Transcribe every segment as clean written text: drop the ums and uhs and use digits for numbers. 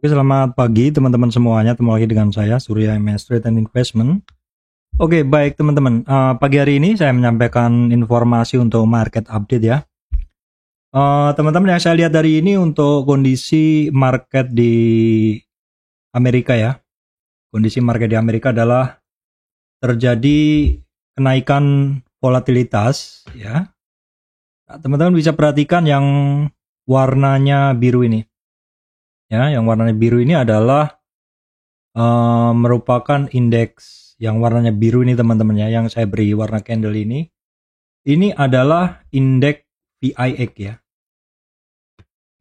Oke, selamat pagi teman-teman semuanya. Ketemu lagi dengan saya Surya MS Trade and Investment. Oke, baik teman-teman. Pagi hari ini saya menyampaikan informasi untuk market update ya. Teman-teman, yang saya lihat dari ini untuk kondisi market di Amerika ya. Kondisi market di Amerika adalah terjadi kenaikan volatilitas ya. Nah, teman-teman bisa perhatikan yang warnanya biru ini. Ya, yang warnanya biru ini adalah merupakan indeks yang warnanya biru ini teman-teman ya, yang saya beri warna candle ini adalah indeks VIX ya.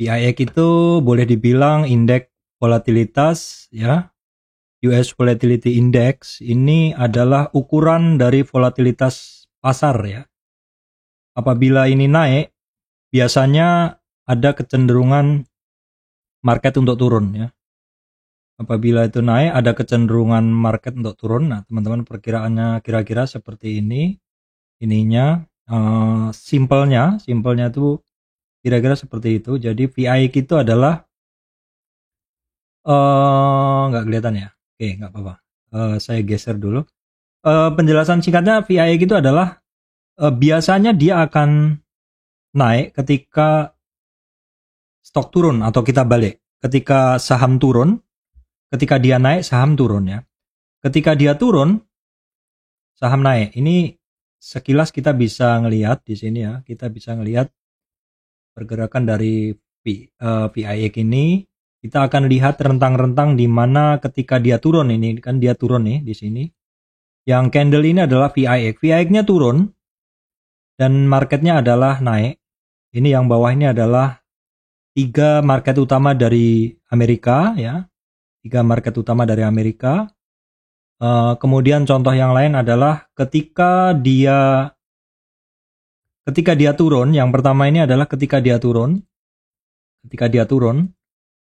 VIX itu boleh dibilang indeks volatilitas ya. US Volatility Index ini adalah ukuran dari volatilitas pasar ya. Apabila ini naik, biasanya ada kecenderungan market untuk turun ya. Apabila itu naik, ada kecenderungan market untuk turun. Nah, teman-teman, perkiraannya kira-kira seperti ini. Ininya simpelnya itu kira-kira seperti itu. Jadi VIX itu adalah nggak kelihatan ya. Oke, nggak apa-apa. Saya geser dulu. Penjelasan singkatnya, VIX itu adalah biasanya dia akan naik ketika stok turun atau kita balik. Ketika saham turun, ketika dia naik saham turun ya. Ketika dia turun saham naik. Ini sekilas kita bisa ngelihat di sini ya. Kita bisa ngelihat pergerakan dari VIX ini. Kita akan lihat rentang-rentang di mana ketika dia turun, ini kan dia turun nih di sini. Yang candle ini adalah VIX. VIX-nya turun dan marketnya adalah naik. Ini yang bawah ini adalah 3 market utama dari Amerika ya. 3 market utama dari Amerika. Kemudian contoh yang lain adalah ketika dia turun. Yang pertama ini adalah ketika dia turun,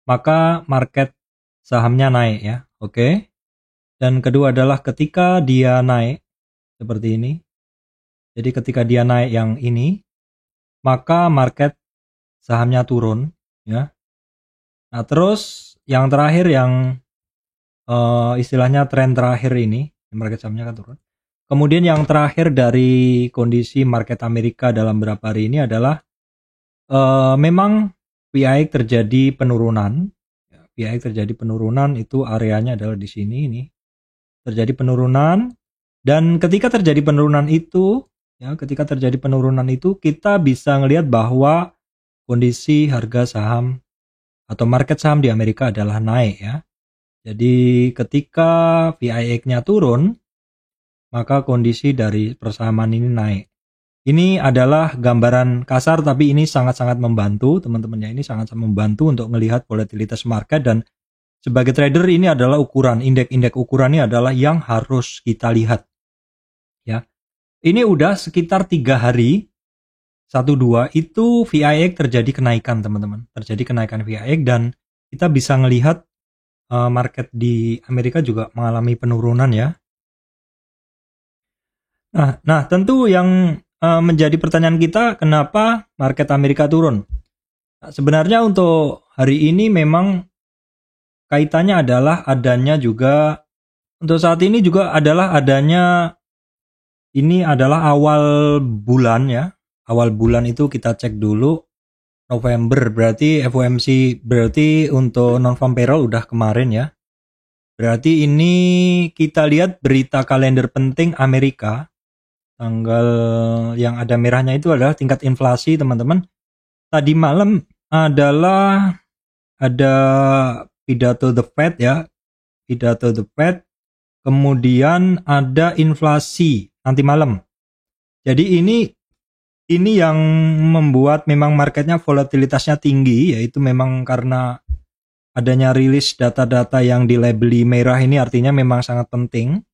maka market sahamnya naik ya. Oke. Dan kedua adalah ketika dia naik seperti ini. Jadi ketika dia naik yang ini, maka market sahamnya turun ya. Nah, terus yang terakhir yang istilahnya tren terakhir ini, market sahamnya kan turun. Kemudian yang terakhir dari kondisi market Amerika dalam beberapa hari ini adalah memang VIX terjadi penurunan. VIX terjadi penurunan, itu areanya adalah di sini ini. Terjadi penurunan, dan ketika terjadi penurunan itu ya, kita bisa ngelihat bahwa kondisi harga saham atau market saham di Amerika adalah naik ya. Jadi ketika VIX-nya turun, maka kondisi dari persahaman ini naik. Ini adalah gambaran kasar, tapi ini sangat-sangat membantu teman-teman ya. Ini sangat membantu untuk melihat volatilitas market, dan sebagai trader ini adalah ukuran, indeks ukuran ini adalah yang harus kita lihat. Ya. Ini udah sekitar 3 hari 1-2 itu VIX terjadi kenaikan teman-teman. Terjadi kenaikan VIX, dan kita bisa melihat market di Amerika juga mengalami penurunan ya. Nah, tentu yang menjadi pertanyaan kita, kenapa market Amerika turun? Nah, sebenarnya untuk hari ini memang kaitannya adalah adanya juga, untuk saat ini juga adalah adanya, ini adalah awal bulan ya. Awal bulan itu kita cek dulu November, berarti FOMC, berarti untuk non-farm payroll udah kemarin ya. Berarti ini kita lihat berita kalender penting Amerika. Tanggal yang ada merahnya itu adalah tingkat inflasi teman-teman. Tadi malam adalah ada pidato The Fed ya. Pidato The Fed. Kemudian ada inflasi nanti malam. Jadi ini yang membuat memang marketnya volatilitasnya tinggi, yaitu memang karena adanya rilis data-data yang dilabeli merah ini, artinya memang sangat penting.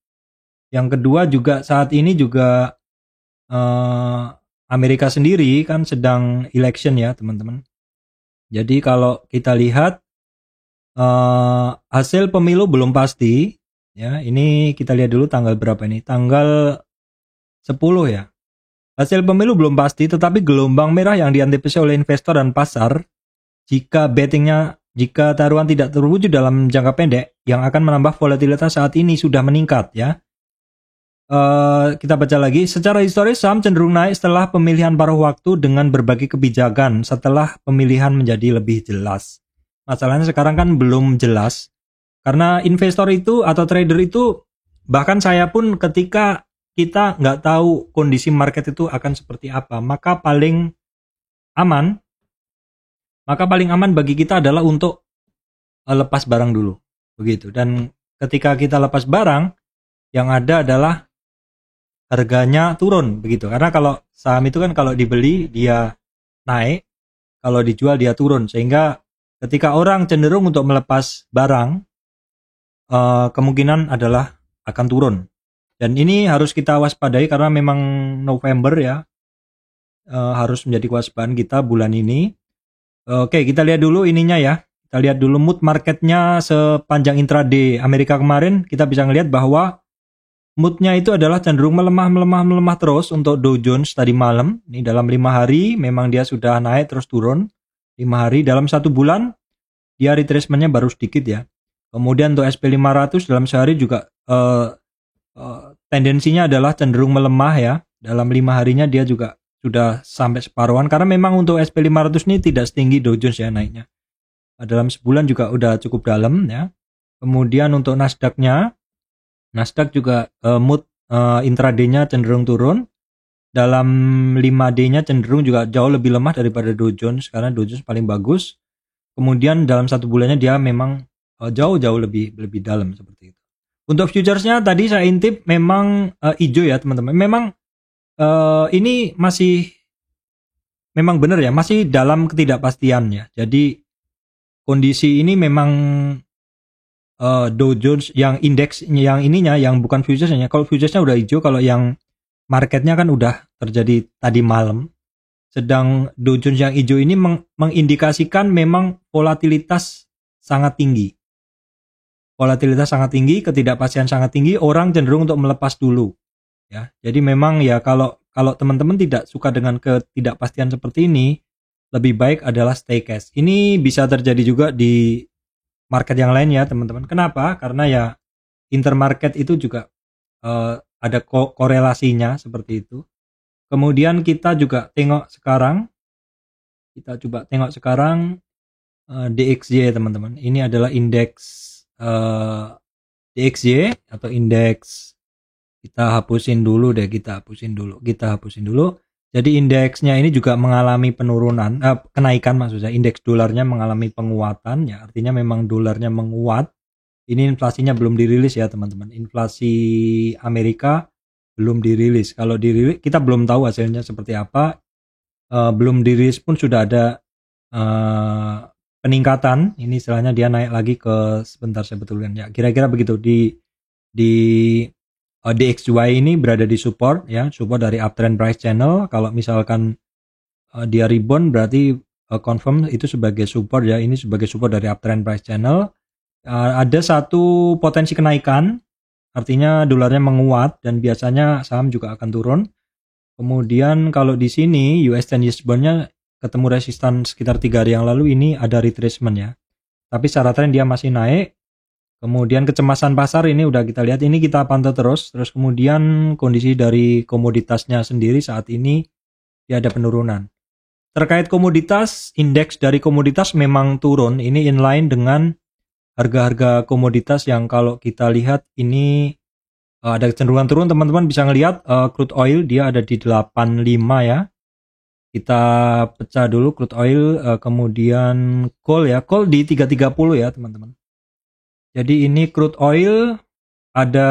Yang kedua juga saat ini juga Amerika sendiri kan sedang election ya teman-teman. Jadi kalau kita lihat hasil pemilu belum pasti ya. Ini kita lihat dulu tanggal berapa ini, tanggal 10 ya. Hasil pemilu belum pasti, tetapi gelombang merah yang diantisipasi oleh investor dan pasar, jika bettingnya jika taruhan tidak terwujud dalam jangka pendek, yang akan menambah volatilitas saat ini sudah meningkat ya. Kita baca lagi. Secara historis saham cenderung naik setelah pemilihan paruh waktu dengan berbagai kebijakan setelah pemilihan menjadi lebih jelas. Masalahnya sekarang kan belum jelas. Karena investor itu atau trader itu, bahkan saya pun ketika kita nggak tahu kondisi market itu akan seperti apa, maka paling aman bagi kita adalah untuk lepas barang dulu. Begitu. Dan ketika kita lepas barang, yang ada adalah harganya turun begitu. Karena kalau saham itu kan kalau dibeli dia naik, kalau dijual dia turun. Sehingga ketika orang cenderung untuk melepas barang, kemungkinan adalah akan turun. Dan ini harus kita waspadai karena memang November ya, harus menjadi kewaspadaan kita bulan ini. Oke, kita lihat dulu ininya ya. Kita lihat dulu mood marketnya sepanjang intraday Amerika kemarin. Kita bisa ngelihat bahwa moodnya itu adalah cenderung melemah terus untuk Dow Jones tadi malam. Ini dalam 5 hari memang dia sudah naik terus turun. 5 hari dalam 1 bulan dia retracementnya baru sedikit ya. Kemudian untuk SP500 dalam sehari juga tendensinya adalah cenderung melemah ya. Dalam 5 harinya dia juga sudah sampai separuhan. Karena memang untuk SP500 ini tidak setinggi Dow Jones ya naiknya. Dalam sebulan juga udah cukup dalam ya. Kemudian untuk Nasdaq-nya, Nasdaq juga mood intraday-nya cenderung turun. Dalam 5D-nya cenderung juga jauh lebih lemah daripada Dow Jones karena Dow Jones paling bagus. Kemudian dalam 1 bulannya dia memang jauh lebih dalam seperti itu. Untuk futuresnya tadi saya intip memang hijau ya teman-teman. Memang ini masih memang benar ya, masih dalam ketidakpastian ya. Jadi kondisi ini memang Dow Jones yang indeks yang ininya yang bukan futuresnya. Kalau futuresnya udah hijau, kalau yang marketnya kan udah terjadi tadi malam. Sedang Dow Jones yang hijau ini mengindikasikan memang volatilitas sangat tinggi. Volatilitas sangat tinggi, ketidakpastian sangat tinggi, orang cenderung untuk melepas dulu. Ya. Jadi memang ya kalau teman-teman tidak suka dengan ketidakpastian seperti ini, lebih baik adalah stay cash. Ini bisa terjadi juga di market yang lain ya teman-teman. Kenapa? Karena ya intermarket itu juga ada korelasinya seperti itu. Kemudian kita juga tengok sekarang. Kita coba tengok sekarang DXY teman-teman. Ini adalah indeks DXY atau indeks. Kita hapusin dulu deh, kita hapusin dulu. Jadi indeksnya ini juga mengalami penurunan, kenaikan maksud saya. Indeks dolarnya mengalami penguatan ya, artinya memang dolarnya menguat. Ini inflasinya belum dirilis ya teman-teman. Inflasi Amerika belum dirilis. Kalau dirilis kita belum tahu hasilnya seperti apa. Belum dirilis pun sudah ada peningkatan. Ini istilahnya dia naik lagi ke sebentar saya betulkan ya. Kira-kira begitu di DXY ini berada di support ya, support dari uptrend price channel. Kalau misalkan dia rebound berarti confirm itu sebagai support ya, ini sebagai support dari uptrend price channel. Ada satu potensi kenaikan, artinya dolarnya menguat dan biasanya saham juga akan turun. Kemudian kalau di sini US 10 years bond-nya ketemu resistan sekitar 3 hari yang lalu, ini ada retracement ya. Tapi secara tren dia masih naik. Kemudian kecemasan pasar ini udah kita lihat, ini kita pantau terus. Terus kemudian kondisi dari komoditasnya sendiri saat ini dia ada penurunan. Terkait komoditas, indeks dari komoditas memang turun. Ini inline dengan harga-harga komoditas yang kalau kita lihat ini ada kecenderungan turun. Teman-teman bisa ngelihat crude oil dia ada di 85 ya. Kita pecah dulu crude oil, kemudian coal ya. Coal di 330 ya teman-teman. Jadi ini crude oil ada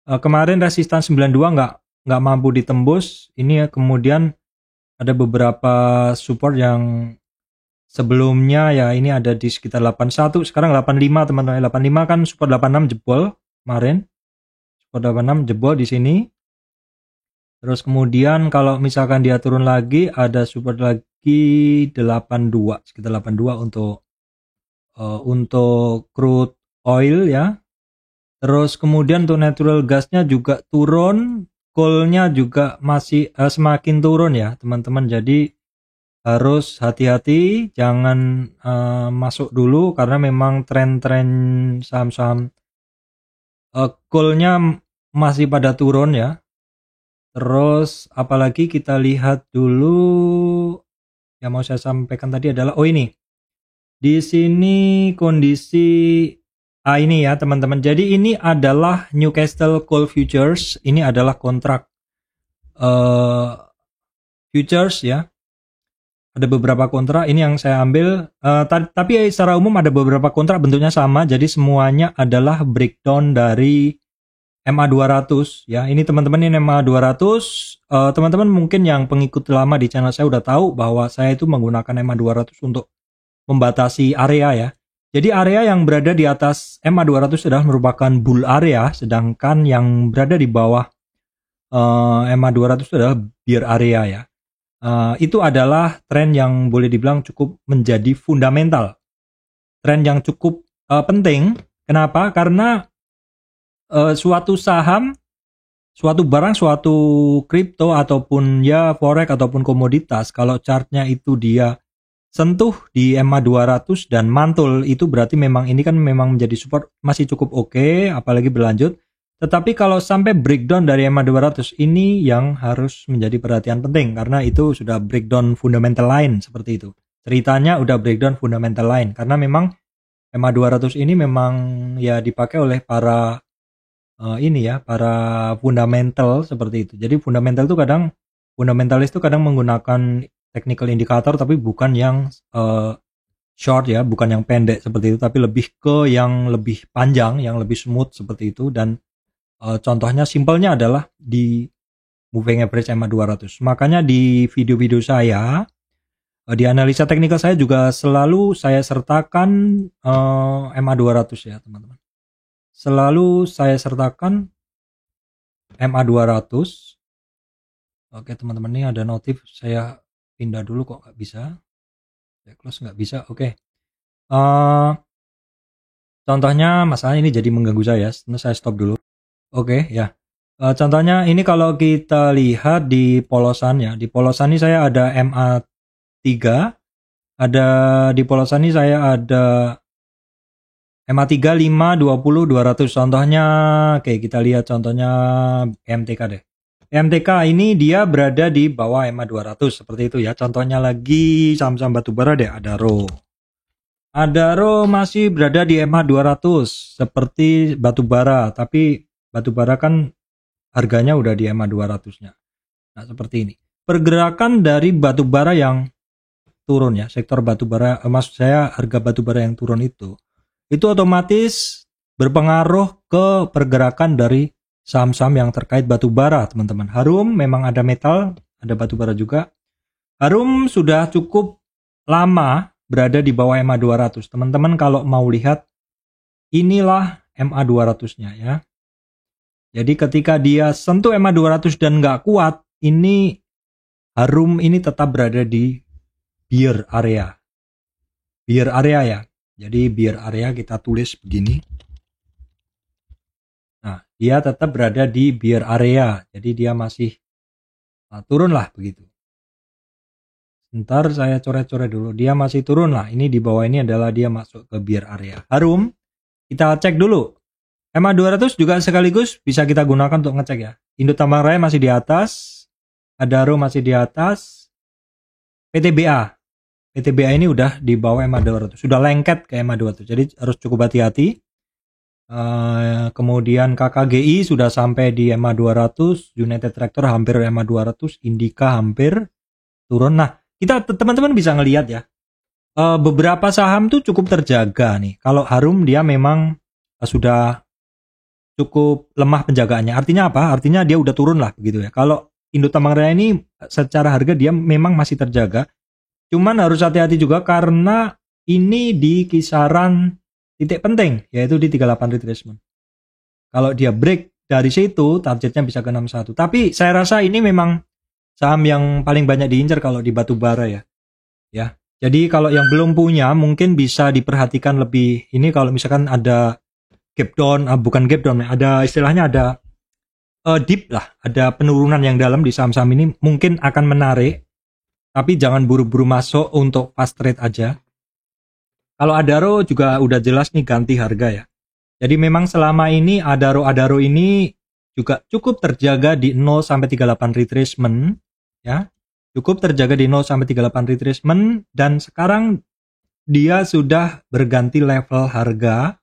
kemarin resistan 92 nggak mampu ditembus. Ini ya, kemudian ada beberapa support yang sebelumnya ya ini ada di sekitar 81, sekarang 85 teman-teman. 85 kan support 86 jebol kemarin. Support 86 jebol di sini. Terus kemudian kalau misalkan dia turun lagi ada support lagi 82, sekitar 82 untuk crude oil ya. Terus kemudian untuk natural gasnya juga turun, coalnya juga masih semakin turun ya teman-teman. Jadi harus hati-hati, jangan masuk dulu karena memang tren-tren saham-saham goalnya masih pada turun ya. Terus apalagi kita lihat dulu yang mau saya sampaikan tadi adalah ini. Di sini kondisi ini ya teman-teman. Jadi ini adalah Newcastle Coal Futures. Ini adalah kontrak futures ya. Ada beberapa kontrak ini yang saya ambil. Tapi secara umum ada beberapa kontrak bentuknya sama. Jadi semuanya adalah breakdown dari MA200 ya. Ini teman-teman ini MA200. Teman-teman mungkin yang pengikut lama di channel saya udah tahu bahwa saya itu menggunakan MA200 untuk membatasi area ya. Jadi area yang berada di atas MA200 adalah merupakan bull area, sedangkan yang berada di bawah MA200 adalah bear area ya. Itu adalah tren yang boleh dibilang cukup menjadi fundamental. Tren yang cukup penting. Kenapa? Karena suatu saham, suatu barang, suatu kripto ataupun ya forex ataupun komoditas, kalau chartnya itu dia sentuh di MA200 dan mantul, itu berarti memang ini kan memang menjadi support masih cukup oke, apalagi berlanjut. Tetapi kalau sampai breakdown dari MA200 ini yang harus menjadi perhatian penting karena itu sudah breakdown fundamental line seperti itu. Ceritanya udah breakdown fundamental line karena memang MA200 ini memang ya dipakai oleh para para fundamental seperti itu. Jadi fundamentalis itu kadang menggunakan technical indicator tapi bukan yang short ya, bukan yang pendek seperti itu, tapi lebih ke yang lebih panjang, yang lebih smooth seperti itu. Dan contohnya simpelnya adalah di moving average MA200. Makanya di video-video saya, di analisa teknikal saya juga selalu saya sertakan MA200 ya teman-teman. Selalu saya sertakan MA200. Oke teman-teman, ini ada notif, saya pindah dulu kok nggak bisa. Saya close nggak bisa. Oke. Contohnya masalah ini jadi mengganggu saya. Saya stop dulu. Oke ya. Contohnya ini kalau kita lihat di polosan ya. Di polosan ini saya ada MA3. Ada di polosan ini saya ada MA3, 5, 20, 200. Contohnya, oke kita lihat contohnya MTK deh. MTK ini dia berada di bawah MA200 seperti itu ya. Contohnya lagi saham-saham batubara deh, Adaro. Adaro masih berada di MA200 seperti batubara, tapi batubara kan harganya udah di MA200-nya. Nah, seperti ini. Pergerakan dari batubara yang turun ya, sektor batubara, maksud saya harga batubara yang turun itu otomatis berpengaruh ke pergerakan dari saham-saham yang terkait batubara, teman-teman. Harum memang ada metal, ada batubara juga. Harum sudah cukup lama berada di bawah MA200. Teman-teman kalau mau lihat, inilah MA200-nya ya. Jadi ketika dia sentuh MA200 dan nggak kuat, ini Harum ini tetap berada di bear area. Bear area ya. Jadi bear area kita tulis begini. Nah, dia tetap berada di bear area. Jadi dia masih turun lah begitu. Sebentar saya coret-coret dulu. Dia masih turun lah. Ini di bawah ini adalah dia masuk ke bear area. Harum, kita cek dulu. MA200 juga sekaligus bisa kita gunakan untuk ngecek ya. Indo Tambang Raya masih di atas. Adaro masih di atas. PTBA. PTBA ini udah di bawah MA200, sudah lengket ke MA200, jadi harus cukup hati-hati. Kemudian KKGI sudah sampai di MA200, United Tractor hampir MA200, Indika hampir turun. Nah, kita teman-teman bisa ngelihat ya, beberapa saham tuh cukup terjaga nih. Kalau Harum dia memang sudah cukup lemah penjagaannya. Artinya apa? Artinya dia udah turun lah begitu ya. Kalau Indo Tambang Raya ini secara harga dia memang masih terjaga. Cuman harus hati-hati juga karena ini di kisaran titik penting, yaitu di 38 retracement. Kalau dia break dari situ, targetnya bisa ke 61. Tapi saya rasa ini memang saham yang paling banyak diincar kalau di batubara ya. Ya. Jadi kalau yang belum punya mungkin bisa diperhatikan lebih. Ini kalau misalkan ada gap down, bukan gap down, ada istilahnya ada dip lah, ada penurunan yang dalam di saham-saham ini mungkin akan menarik. Tapi jangan buru-buru masuk untuk fast trade aja. Kalau Adaro juga udah jelas nih ganti harga ya. Jadi memang selama ini Adaro ini juga cukup terjaga di 0 sampai 38 retracement ya. Cukup terjaga di 0 sampai 38 retracement dan sekarang dia sudah berganti level harga,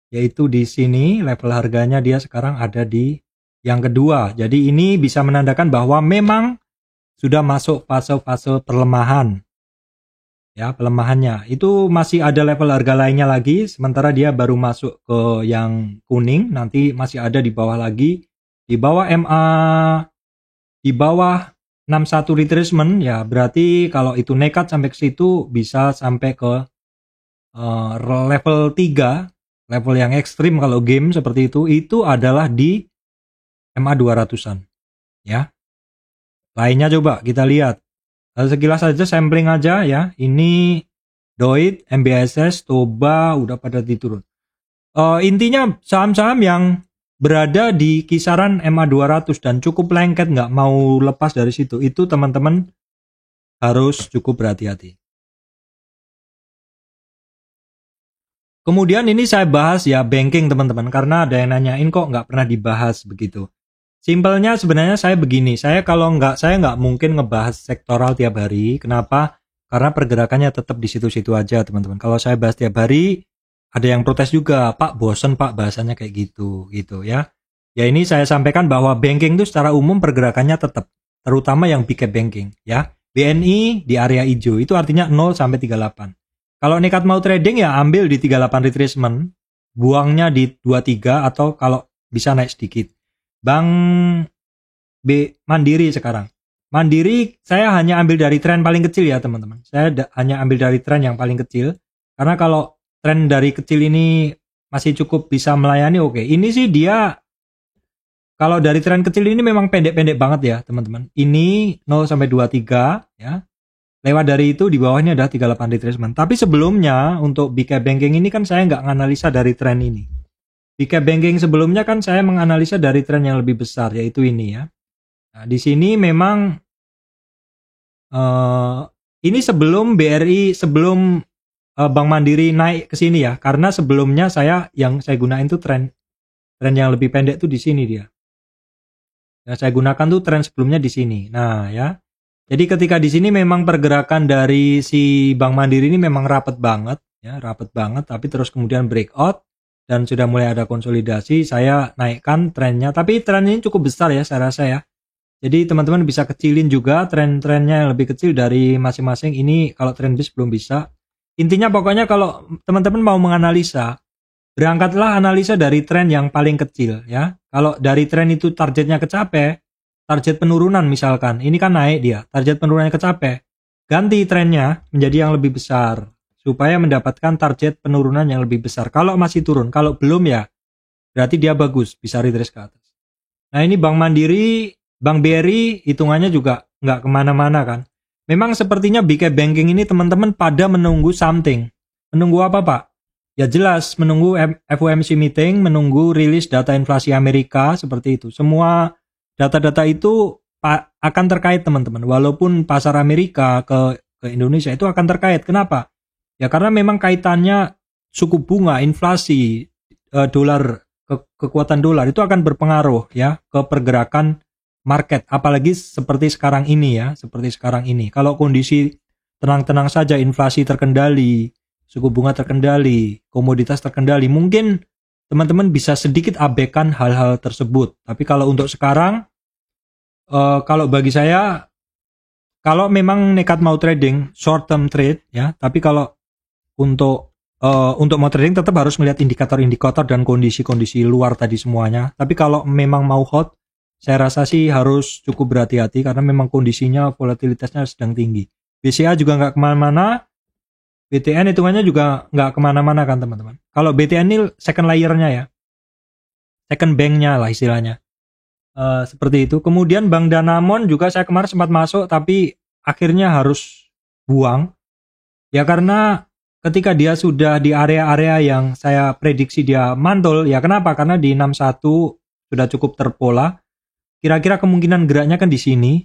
yaitu di sini level harganya dia sekarang ada di yang kedua. Jadi ini bisa menandakan bahwa memang sudah masuk fase-fase pelemahan. Ya, pelemahannya. Itu masih ada level harga lainnya lagi, sementara dia baru masuk ke yang kuning, nanti masih ada di bawah lagi. Di bawah MA, di bawah 61 retracement, ya berarti kalau itu nekat sampai ke situ bisa sampai ke level 3, level yang ekstrim kalau game seperti itu adalah di MA 200-an. Ya. Lainnya coba kita lihat. Sekilas aja sampling aja ya. Ini Doit, MBSS, Toba udah pada diturun. Intinya saham-saham yang berada di kisaran MA 200 dan cukup lengket nggak mau lepas dari situ. Itu teman-teman harus cukup berhati-hati. Kemudian ini saya bahas ya banking teman-teman, karena ada yang nanyain kok nggak pernah dibahas begitu. Simpelnya sebenarnya saya begini, saya nggak mungkin ngebahas sektoral tiap hari. Kenapa? Karena pergerakannya tetap di situ-situ aja teman-teman. Kalau saya bahas tiap hari, ada yang protes juga, Pak bosen Pak bahasanya kayak gitu ya. Ya ini saya sampaikan bahwa banking itu secara umum pergerakannya tetap, terutama yang big cap banking ya. BNI di area hijau itu artinya 0 sampai 38. Kalau nekat mau trading ya ambil di 38 retracement, buangnya di 23 atau kalau bisa naik sedikit. Bank Mandiri sekarang. Mandiri saya hanya ambil dari tren paling kecil ya teman-teman. Saya hanya ambil dari tren yang paling kecil. Karena kalau tren dari kecil ini masih cukup bisa melayani, oke. Ini sih dia, kalau dari tren kecil ini memang pendek-pendek banget ya teman-teman. Ini 0 sampai 23 ya. Lewat dari itu di bawahnya adalah 38 retracement. Tapi sebelumnya untuk big cap banking ini kan saya nggak menganalisa dari tren ini. Big cap banking sebelumnya kan saya menganalisa dari tren yang lebih besar, yaitu ini ya. Nah, di sini memang ini sebelum BRI, sebelum Bank Mandiri naik ke sini ya. Karena sebelumnya yang saya gunain tuh tren yang lebih pendek tuh di sini dia. Yang saya gunakan tuh tren sebelumnya di sini. Nah ya. Jadi ketika di sini memang pergerakan dari si Bank Mandiri ini memang rapet banget ya, rapet banget, tapi terus kemudian breakout. Dan sudah mulai ada konsolidasi, saya naikkan trennya. Tapi tren ini cukup besar ya saya rasa ya. Jadi teman-teman bisa kecilin juga tren-trennya yang lebih kecil dari masing-masing. Ini kalau tren bis belum bisa. Intinya pokoknya kalau teman-teman mau menganalisa, berangkatlah analisa dari tren yang paling kecil ya. Kalau dari tren itu targetnya kecapai, target penurunan misalkan, ini kan naik dia, target penurunannya kecapai, ganti trennya menjadi yang lebih besar. Supaya mendapatkan target penurunan yang lebih besar. Kalau masih turun, kalau belum ya berarti dia bagus, bisa retrace ke atas. Nah ini Bank Mandiri, Bank BRI hitungannya juga nggak kemana-mana kan. Memang sepertinya big cap banking ini teman-teman pada menunggu something. Menunggu apa Pak? Ya jelas menunggu FOMC meeting, menunggu rilis data inflasi Amerika seperti itu. Semua data-data itu akan terkait teman-teman. Walaupun pasar Amerika ke Indonesia itu akan terkait. Kenapa? Ya karena memang kaitannya suku bunga, inflasi, dolar, kekuatan dolar itu akan berpengaruh ya ke pergerakan market. Apalagi seperti sekarang ini ya, seperti sekarang ini. Kalau kondisi tenang-tenang saja, inflasi terkendali, suku bunga terkendali, komoditas terkendali, mungkin teman-teman bisa sedikit abaikan hal-hal tersebut. Tapi kalau untuk sekarang, kalau bagi saya, kalau memang nekat mau trading, short term trade ya, tapi kalau untuk mau trading tetap harus melihat indikator-indikator dan kondisi-kondisi luar tadi semuanya. Tapi kalau memang mau hot, saya rasa sih harus cukup berhati-hati karena memang kondisinya volatilitasnya sedang tinggi. BCA juga nggak kemana-mana, BTN hitungannya juga nggak kemana-mana kan teman-teman. Kalau BTN ini second layer-nya ya, second bank-nya lah istilahnya. Seperti itu. Kemudian Bank Danamon juga saya kemarin sempat masuk tapi akhirnya harus buang. Ya karena ketika dia sudah di area-area yang saya prediksi dia mantul, ya kenapa? Karena di 61 sudah cukup terpola. Kira-kira kemungkinan geraknya kan di sini.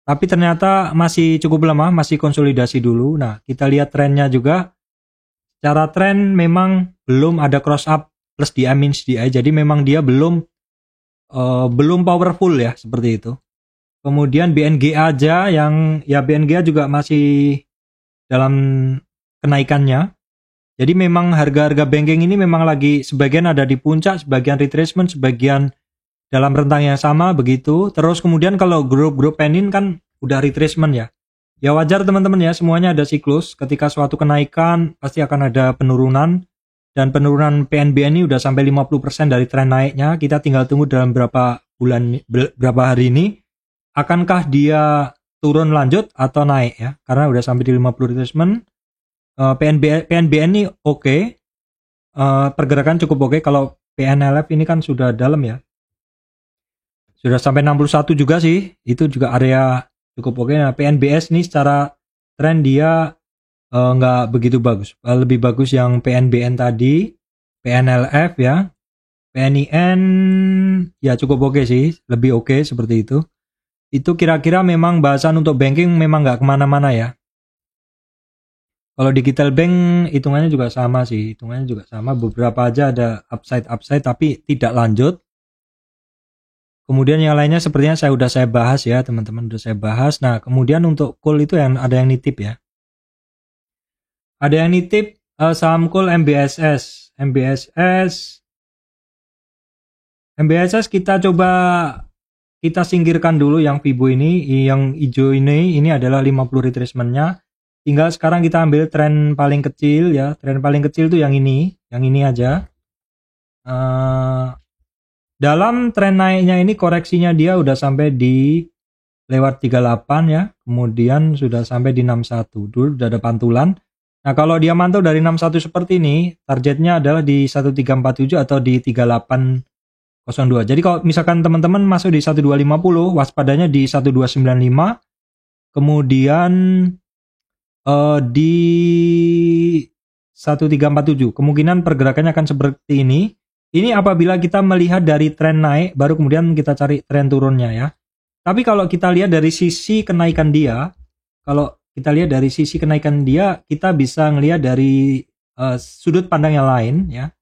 Tapi ternyata masih cukup lemah, masih konsolidasi dulu. Nah, kita lihat trennya juga. Secara tren memang belum ada cross up plus DI minus DI, jadi memang dia belum powerful ya, seperti itu. Kemudian BNG aja yang ya BNG juga masih dalam kenaikannya. Jadi memang harga-harga banking ini memang lagi sebagian ada di puncak, sebagian retracement, sebagian dalam rentang yang sama begitu. Terus kemudian kalau grup-grup penin kan udah retracement ya. Ya wajar teman-teman ya, semuanya ada siklus. Ketika suatu kenaikan pasti akan ada penurunan. Dan penurunan PNBN ini udah sampai 50% dari tren naiknya. Kita tinggal tunggu dalam berapa hari ini. Akankah dia turun lanjut atau naik ya? Karena udah sampai di 50 retracement. PNBN ini oke. Pergerakan cukup oke. Kalau PNLF ini kan sudah dalam ya. Sudah sampai 61 juga sih. Itu juga area cukup oke. Nah, PNBS ini secara tren dia nggak begitu bagus. Lebih bagus yang PNBN tadi, PNLF ya, PNIN ya cukup oke sih, lebih oke seperti itu. Itu kira-kira memang bahasan untuk banking memang nggak kemana-mana ya. Kalau digital bank hitungannya juga sama sih, hitungannya juga sama. Beberapa aja ada upside tapi tidak lanjut. Kemudian yang lainnya sepertinya saya bahas ya teman-teman, udah saya bahas. Nah kemudian untuk call itu yang ada yang nitip ya. Ada yang nitip saham call MBSS kita coba kita singkirkan dulu yang Fibo ini, yang hijau ini adalah 50 retracement-nya. Tinggal sekarang kita ambil tren paling kecil ya, tren paling kecil itu yang ini aja. Dalam tren naiknya ini koreksinya dia udah sampai di lewat 38 ya, kemudian sudah sampai di 61, dulu udah ada pantulan. Nah kalau dia mantau dari 61 seperti ini, targetnya adalah di 1347 atau di 3802. Jadi kalau misalkan teman-teman masuk di 1250, waspadanya di 1295, kemudian di 1347. Kemungkinan pergerakannya akan seperti ini. Ini apabila kita melihat dari tren naik, baru kemudian kita cari tren turunnya ya. Tapi kalau kita lihat dari sisi kenaikan dia, kita bisa ngelihat dari sudut pandang yang lain ya.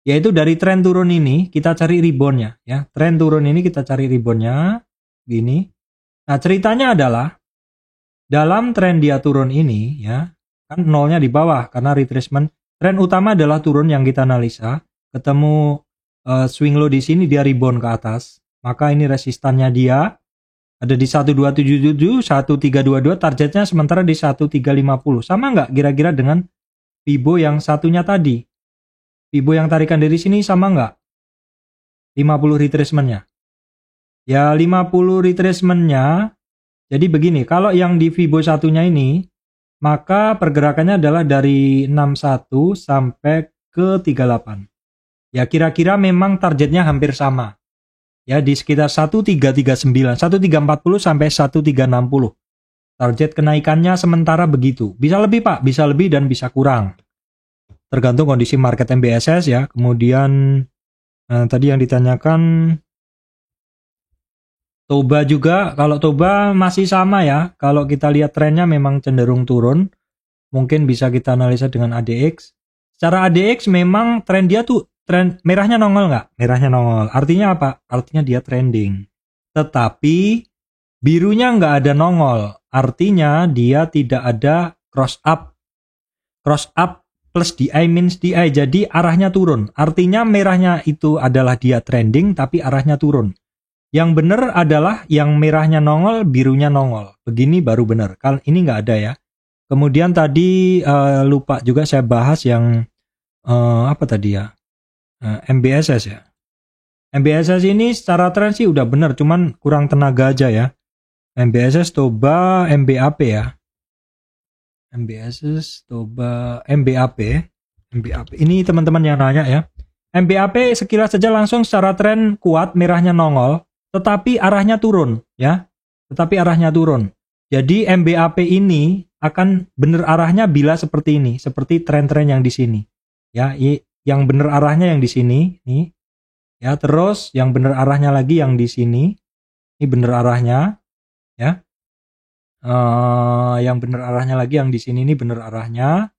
Yaitu dari tren turun ini kita cari reboundnya ya. Tren turun ini kita cari reboundnya gini. Nah ceritanya adalah dalam tren dia turun ini ya, kan nolnya di bawah karena retracement. Tren utama adalah turun yang kita analisa. Ketemu swing low di sini dia rebound ke atas. Maka ini resistannya dia ada di 1277, 1322, targetnya sementara di 1350. Sama nggak kira-kira dengan Fibo yang satunya tadi? Fibo yang tarikan dari sini sama nggak? 50 retracement-nya. Ya 50 retracement-nya. Jadi begini, kalau yang di Fibo satunya ini, maka pergerakannya adalah dari 61 sampai ke 38. Ya kira-kira memang targetnya hampir sama. Ya di sekitar 1339, 1340 sampai 1360. Target kenaikannya sementara begitu. Bisa lebih Pak, bisa lebih dan bisa kurang. Tergantung kondisi market MBSS ya. Kemudian tadi yang ditanyakan Toba juga, kalau Toba masih sama ya. Kalau kita lihat trennya memang cenderung turun. Mungkin bisa kita analisa dengan ADX. Secara ADX memang tren dia tuh tren merahnya nongol nggak? Merahnya nongol. Artinya apa? Artinya dia trending. Tetapi birunya nggak ada nongol. Artinya dia tidak ada cross up. Cross up plus DI minus DI. Jadi arahnya turun. Artinya merahnya itu adalah dia trending tapi arahnya turun. Yang benar adalah yang merahnya nongol, birunya nongol. Begini baru benar. Kalau ini nggak ada ya. Kemudian tadi lupa juga saya bahas yang apa tadi ya? MBSS ya. MBSS ini secara tren sih udah bener, cuman kurang tenaga aja ya. MBSS Toba MBAP ya. MBSS Toba MBAP. Ini teman-teman yang nanya ya. MBAP sekilas saja langsung secara tren kuat, merahnya nongol, tetapi arahnya turun ya. Jadi MBAP ini akan bener arahnya bila seperti ini, seperti tren-tren yang di sini. Ya, yang bener arahnya yang di sini nih. Ya, terus yang bener arahnya lagi yang di sini. Ini bener arahnya ya. Yang benar arahnya lagi, yang di sini ini benar arahnya.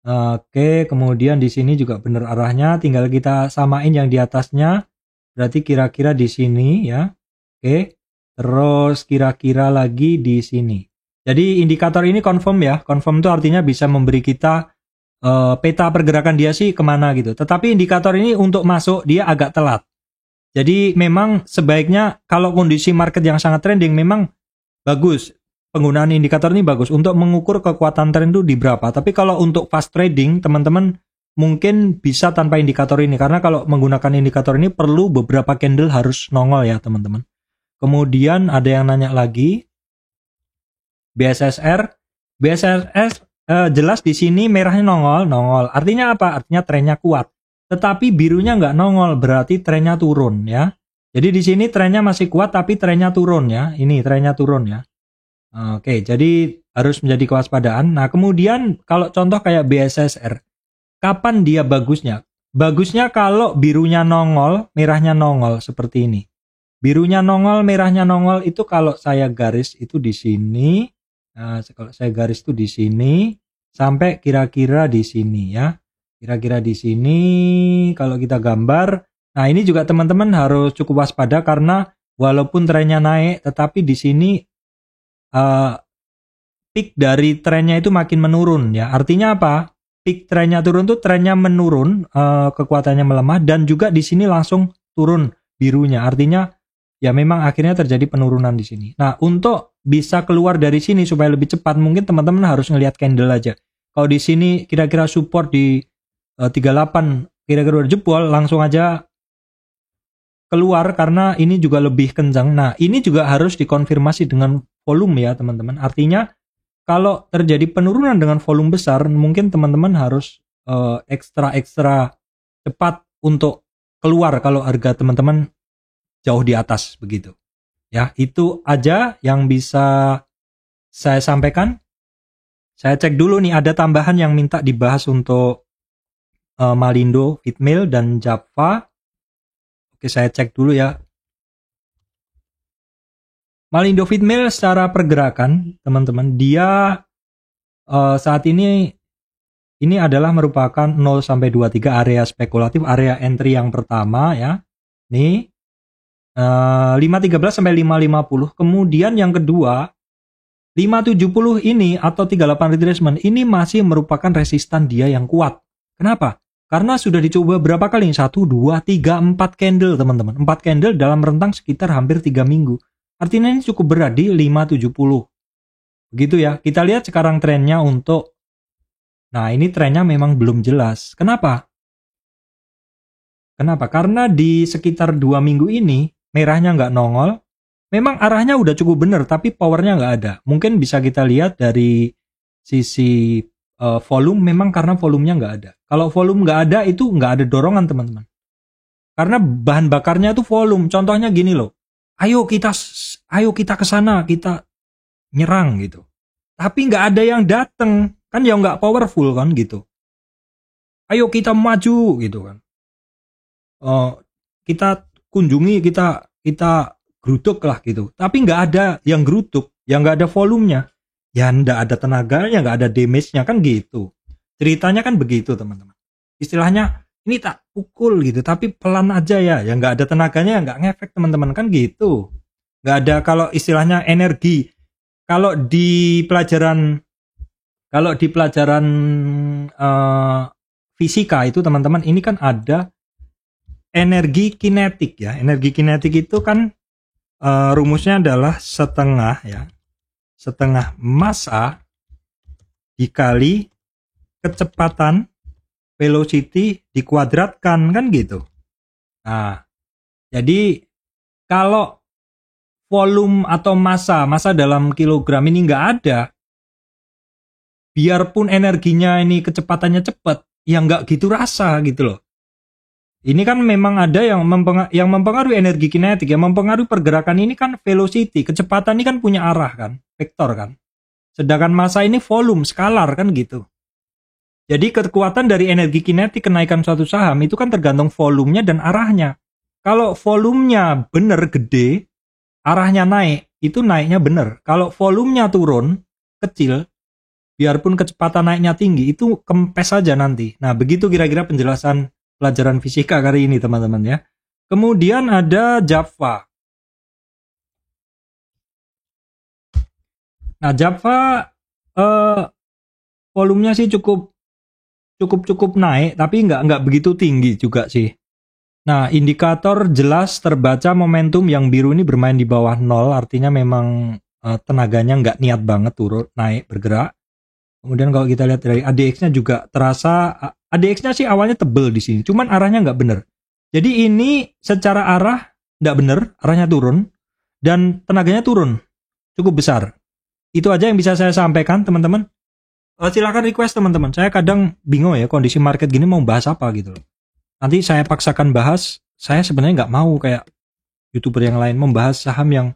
Oke, kemudian di sini juga benar arahnya, tinggal kita samain yang di atasnya. Berarti kira-kira di sini ya. Oke. Terus kira-kira lagi di sini. Jadi indikator ini confirm ya. Confirm itu artinya bisa memberi kita peta pergerakan dia sih kemana gitu. Tetapi indikator ini untuk masuk dia agak telat. Jadi memang sebaiknya kalau kondisi market yang sangat trending memang bagus. Penggunaan indikator ini bagus untuk mengukur kekuatan tren itu di berapa. Tapi kalau untuk fast trading, teman-teman mungkin bisa tanpa indikator ini. Karena kalau menggunakan indikator ini perlu beberapa candle harus nongol ya teman-teman. Kemudian ada yang nanya lagi. BSSR jelas di sini merahnya nongol. Artinya apa? Artinya trennya kuat. Tetapi birunya nggak nongol, berarti trennya turun ya. Jadi di sini trennya masih kuat tapi trennya turun ya. Ini trennya turun ya. Oke, jadi harus menjadi kewaspadaan. Nah, kemudian kalau contoh kayak BSSR, kapan dia bagusnya? Bagusnya kalau birunya nongol, merahnya nongol seperti ini. Birunya nongol, merahnya nongol itu kalau saya garis itu di sini. Nah, kalau saya garis itu di sini sampai kira-kira di sini ya. Kira-kira di sini kalau kita gambar. Nah, ini juga teman-teman harus cukup waspada karena walaupun trennya naik, tetapi di sini peak dari trennya itu makin menurun ya. Artinya apa? Peak trennya turun tuh trennya menurun, kekuatannya melemah dan juga di sini langsung turun birunya. Artinya ya memang akhirnya terjadi penurunan di sini. Nah, untuk bisa keluar dari sini supaya lebih cepat mungkin teman-teman harus ngelihat candle aja. Kalau di sini kira-kira support di 38 kira-kira udah jebol, langsung aja keluar karena ini juga lebih kencang. Nah, ini juga harus dikonfirmasi dengan volume ya teman-teman. Artinya kalau terjadi penurunan dengan volume besar, mungkin teman-teman harus ekstra cepat untuk keluar kalau harga teman-teman jauh di atas begitu. Ya, itu aja yang bisa saya sampaikan. Saya cek dulu nih ada tambahan yang minta dibahas untuk Malindo, Fitmil dan Java. Oke, saya cek dulu ya. Malindo Fitmil secara pergerakan, teman-teman, dia saat ini adalah merupakan 0 sampai 23 area spekulatif, area entry yang pertama ya. Nih 513 sampai 550. Kemudian yang kedua 570 ini atau 38 retracement ini masih merupakan resistan dia yang kuat. Kenapa? Karena sudah dicoba berapa kali? 1, 2, 3, 4 candle teman-teman. 4 candle dalam rentang sekitar hampir 3 minggu. Artinya ini cukup berat di 570. Begitu ya. Kita lihat sekarang trennya untuk. Nah, ini trennya memang belum jelas. Kenapa? Karena di sekitar 2 minggu ini merahnya nggak nongol. Memang arahnya udah cukup benar, tapi powernya nggak ada. Mungkin bisa kita lihat dari sisi volume, memang karena volumenya nggak ada. Kalau volume nggak ada, itu nggak ada dorongan teman-teman. Karena bahan bakarnya itu volume. Contohnya gini loh. Ayo kita ke sana, kita nyerang gitu. Tapi nggak ada yang datang, kan ya nggak powerful kan gitu. Ayo kita maju gitu kan. Kita kunjungi, kita geruduk lah gitu. Tapi nggak ada yang geruduk, yang nggak ada volumenya, ya nggak ada tenaganya, nggak ada damage-nya kan gitu. Ceritanya kan begitu teman-teman. Istilahnya ini tak pukul gitu, tapi pelan aja ya, yang nggak ada tenaganya, nggak ngefek teman-teman kan gitu. Nggak ada kalau istilahnya energi. Kalau di pelajaran fisika itu teman-teman ini kan ada energi kinetik ya. Energi kinetik itu kan rumusnya adalah setengah massa dikali kecepatan velocity dikuadratkan kan gitu. Nah, jadi kalau volume atau massa dalam kilogram ini nggak ada, biarpun energinya ini kecepatannya cepat, ya nggak gitu rasa gitu loh. Ini kan memang ada yang mempengaruhi energi kinetik, yang mempengaruhi pergerakan ini kan velocity, kecepatan ini kan punya arah kan, vektor kan. Sedangkan massa ini volume, skalar kan gitu. Jadi kekuatan dari energi kinetik kenaikan suatu saham itu kan tergantung volumenya dan arahnya. Kalau volumenya bener gede, arahnya naik, itu naiknya bener. Kalau volumenya turun, kecil, biarpun kecepatan naiknya tinggi, itu kempes saja nanti. Nah, begitu kira-kira penjelasan pelajaran fisika kali ini, teman-teman ya. Kemudian ada Java. Nah, Java volumenya sih cukup naik, tapi nggak begitu tinggi juga sih. Nah, indikator jelas terbaca momentum yang biru ini bermain di bawah 0, artinya memang tenaganya nggak niat banget turun, naik, bergerak. Kemudian kalau kita lihat dari ADX-nya juga terasa, ADX-nya sih awalnya tebel di sini, cuman arahnya nggak bener. Jadi ini secara arah nggak bener, arahnya turun, dan tenaganya turun, cukup besar. Itu aja yang bisa saya sampaikan, teman-teman. Silakan request, teman-teman. Saya kadang bingung ya, kondisi market gini mau bahas apa gitu loh. Nanti saya paksakan bahas, saya sebenarnya nggak mau kayak YouTuber yang lain membahas saham yang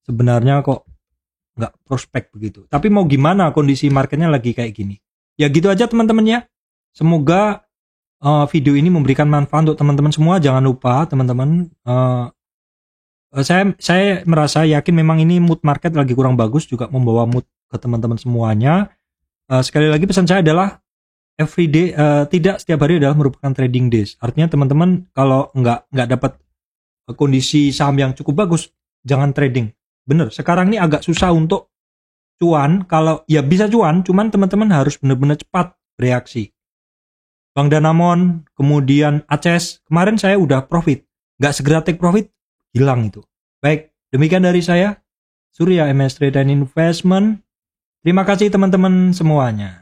sebenarnya kok nggak prospek begitu. Tapi mau gimana, kondisi marketnya lagi kayak gini. Ya gitu aja teman-teman ya. Semoga video ini memberikan manfaat untuk teman-teman semua. Jangan lupa teman-teman, saya merasa yakin memang ini mood market lagi kurang bagus, juga membawa mood ke teman-teman semuanya. Sekali lagi pesan saya adalah everyday, tidak setiap hari adalah merupakan trading days. Artinya teman-teman kalau nggak dapat kondisi saham yang cukup bagus, jangan trading. Bener, sekarang ini agak susah untuk cuan. Kalau ya bisa cuan, cuman teman-teman harus benar-benar cepat bereaksi. Bank Danamon, kemudian Aces, kemarin saya udah profit, nggak segera take profit, hilang itu. Baik, demikian dari saya, Surya MS Trade and Investment. Terima kasih teman-teman semuanya.